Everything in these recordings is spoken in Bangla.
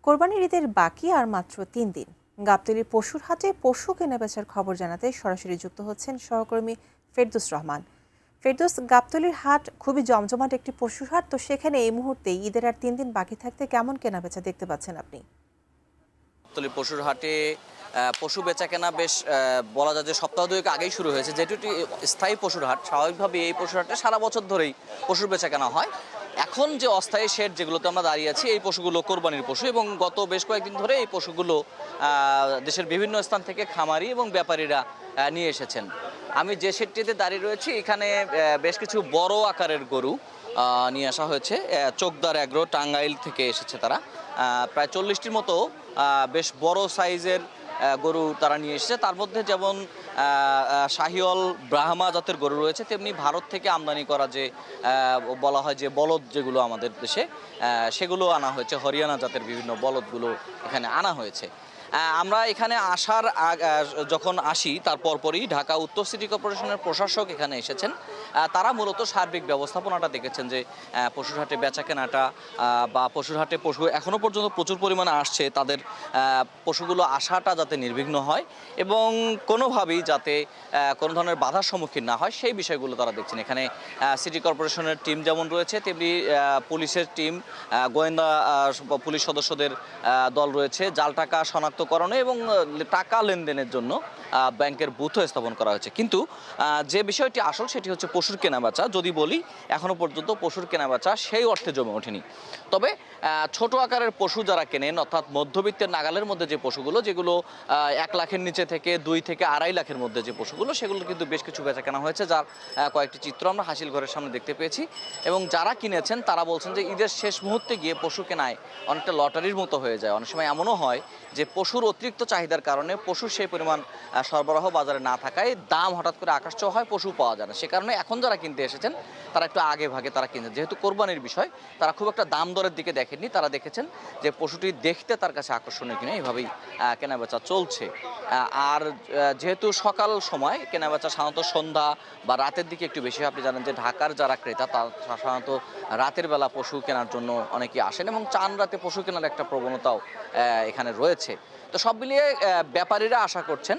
কোরবানির ঈদের বাকি আর মাত্র ৩ দিন। গাবতলী পশুর হাটে পশু কেনাবেচার খবর জানাতে সরাসরি যুক্ত হচ্ছেন সহকর্মী ফেরদৌস রহমান। ফেরদৌস, গাবতলীর হাট খুবই জমজমাট একটি পশুর হাট, তো সেখানে এই মুহূর্তে ঈদের আর ৩ দিন বাকি থাকতে কেমন কেনাবেচা দেখতে পাচ্ছেন আপনি? গাবতলী পশুর হাটে পশু বেচাকেনা বেশ বলা যায় যে সপ্তাহ দুয়েক আগেই শুরু হয়েছে। যেটি একটি স্থায়ী পশুর হাট, স্বাভাবিকভাবে এই পশুর হাটে সারা বছর ধরেই পশুর বেচাকেনা হয়। এখন যে অস্থায়ী শেড যেগুলোতে আমরা দাঁড়িয়ে আছি, এই পশুগুলো কোরবানির পশু এবং গত বেশ কয়েকদিন ধরে এই পশুগুলো দেশের বিভিন্ন স্থান থেকে খামারি এবং ব্যাপারীরা নিয়ে এসেছেন। আমি যে শেডটিতে দাঁড়িয়ে রয়েছি, এখানে বেশ কিছু বড় আকারের গরু নিয়ে আসা হয়েছে। চোকদার এগ্রো টাঙ্গাইল থেকে এসেছে তারা। প্রায় ৪০টির মতো বেশ বড় সাইজের গরু তারা নিয়ে এসেছে। তার মধ্যে যেমন শাহিওয়াল ব্রাহ্মা জাতের গরু রয়েছে, তেমনি ভারত থেকে আমদানি করা যে বলা হয় যে বলদ যেগুলো আমাদের দেশে, সেগুলো আনা হয়েছে। হরিয়ানা জাতের বিভিন্ন বলদগুলো এখানে আনা হয়েছে। আমরা এখানে যখন আসি তার পরপরই ঢাকা উত্তর সিটি কর্পোরেশনের প্রশাসক এখানে এসেছেন। তারা মূলত সার্বিক ব্যবস্থাপনাটা দেখেছেন যে পশুর হাটে বেচা কেনাটা বা পশুর হাটে পশু এখনও পর্যন্ত প্রচুর পরিমাণে আসছে, তাদের পশুগুলো আসাটা যাতে নির্বিঘ্ন হয় এবং কোনোভাবেই যাতে কোনো ধরনের বাধার সম্মুখীন না হয়, সেই বিষয়গুলো তারা দেখছেন। এখানে সিটি কর্পোরেশনের টিম যেমন রয়েছে, তেমনি পুলিশের টিম, গোয়েন্দা পুলিশ সদস্যদের দল রয়েছে। জাল টাকা শনাক্তকরণে এবং টাকা লেনদেনের জন্য ব্যাংকের বুথও স্থাপন করা হয়েছে। কিন্তু যে বিষয়টি আসল সেটি হচ্ছে পশুর কেনাবেচা। যদি বলি, এখনও পর্যন্ত পশুর কেনাবেচা সেই অর্থে জমে ওঠেনি। তবে ছোট আকারের পশু যারা কেনেন, অর্থাৎ মধ্যবিত্তের নাগালের মধ্যে যে পশুগুলো, যেগুলো ১ লাখের নিচে থেকে ২ থেকে ২.৫ লাখের মধ্যে যে পশুগুলো, সেগুলো কিন্তু বেশ কিছু বেচা কেনা হয়েছে, যার কয়েকটি চিত্র আমরা হাসিল ঘরের সামনে দেখতে পেয়েছি। এবং যারা কিনেছেন তারা বলছেন যে ঈদের শেষ মুহূর্তে গিয়ে পশু কেনায় অনেকটা লটারির মতো হয়ে যায়। অনেক সময় এমনও হয় যে পশুর অতিরিক্ত চাহিদার কারণে পশুর সেই পরিমাণ সরবরাহ বাজারে না থাকায় দাম হঠাৎ করে আকাশছোঁয়া হয়, পশু পাওয়া যায় না। সে কারণে এখন যারা কিনতে এসেছেন তারা একটু আগে ভাগে তারা কিনছেন। যেহেতু কোরবানির বিষয়, তারা খুব একটা দাম দরের দিকে দেখেননি। তারা দেখেছেন যে পশুটি দেখতে তার কাছে আকর্ষণীয় কিনা, এইভাবেই কেনাবেচা চলছে। আর যেহেতু সকাল সময় কেনাবেচা সাধারণত সন্ধ্যা বা রাতের দিকে একটু বেশি। আপনি জানেন যে ঢাকার যারা ক্রেতা তারা সাধারণত রাতের বেলা পশু কেনার জন্য অনেকেই আসেন এবং চান রাতে পশু কেনার একটা প্রবণতাও এখানে রয়েছে। তো সব মিলিয়ে ব্যাপারীরা আশা করছেন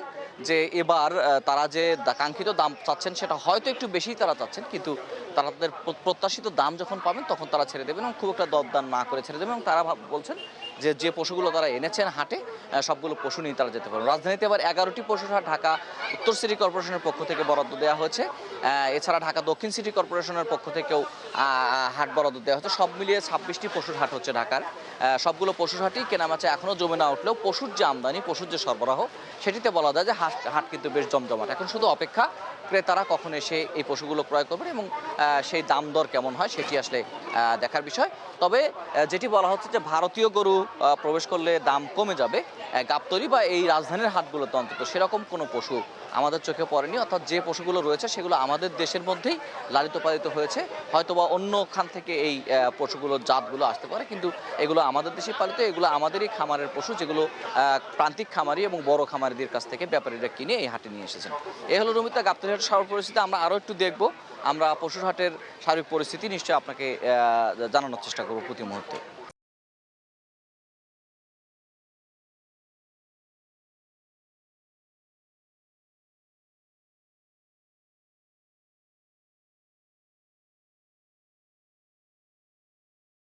যে এবার তারা যে কাঙ্ক্ষিত দাম চাচ্ছেন সেটা হয়তো একটু বেশি তারা চাচ্ছেন, কিন্তু তারা তাদের প্রত্যাশিত দাম যখন পাবেন তখন তারা ছেড়ে দেবেন এবং খুব একটা দরদাম না করে ছেড়ে দেবেন। এবং তারা বলছেন যে যে পশুগুলো তারা এনেছেন হাটে, সবগুলো পশু নিয়ে তারা যেতে পারবেন। রাজধানীতে এবার 11টি পশুর হাট ঢাকা উত্তর সিটি কর্পোরেশনের পক্ষ থেকে বরাদ্দ দেওয়া হয়েছে। এছাড়া ঢাকা দক্ষিণ সিটি কর্পোরেশনের পক্ষ থেকেও হাট বরাদ্দ দেওয়া হচ্ছে। সব মিলিয়ে 26টি পশুর হাট হচ্ছে ঢাকার। সবগুলো পশুর হাটই কেনাবেচা এখনও জমে না উঠলেও পশুর যে আমদানি, পশুর যে সরবরাহ, সেটিতে বলা যায় যে হাট কিন্তু বেশ জমজমাট। এখন শুধু অপেক্ষা ক্রেতারা কখন এসে এই পশুগুলো ক্রয় করবেন এবং সেই দাম দর কেমন হয় সেটি আসলে দেখার বিষয়। তবে যেটি বলা হচ্ছে যে ভারতীয় গরু প্রবেশ করলে দাম কমে যাবে, গাবতলী বা এই রাজধানীর হাটগুলোতে অন্তত সেরকম কোনো পশু আমাদের চোখে পড়েনি। অর্থাৎ যে পশুগুলো রয়েছে সেগুলো আমাদের দেশের মধ্যেই লালিত পালিত হয়েছে। হয়তোবা অন্যখান থেকে এই পশুগুলোর জাতগুলো আসতে পারে, কিন্তু এগুলো আমাদের দেশে পালিত, এগুলো আমাদেরই খামারের পশু, যেগুলো প্রান্তিক খামারি এবং বড় খামারিদের কাছ থেকে ব্যাপারীরা কিনে এই হাটে নিয়ে এসেছেন। এ হলো রুমিতা, গাবতলী হাটের সার্বিক পরিস্থিতি। আমরা আরও একটু দেখব, আমরা পশুর হাটের সার্বিক পরিস্থিতি নিশ্চয়ই আপনাকে জানানোর চেষ্টা করব প্রতি মুহূর্তে।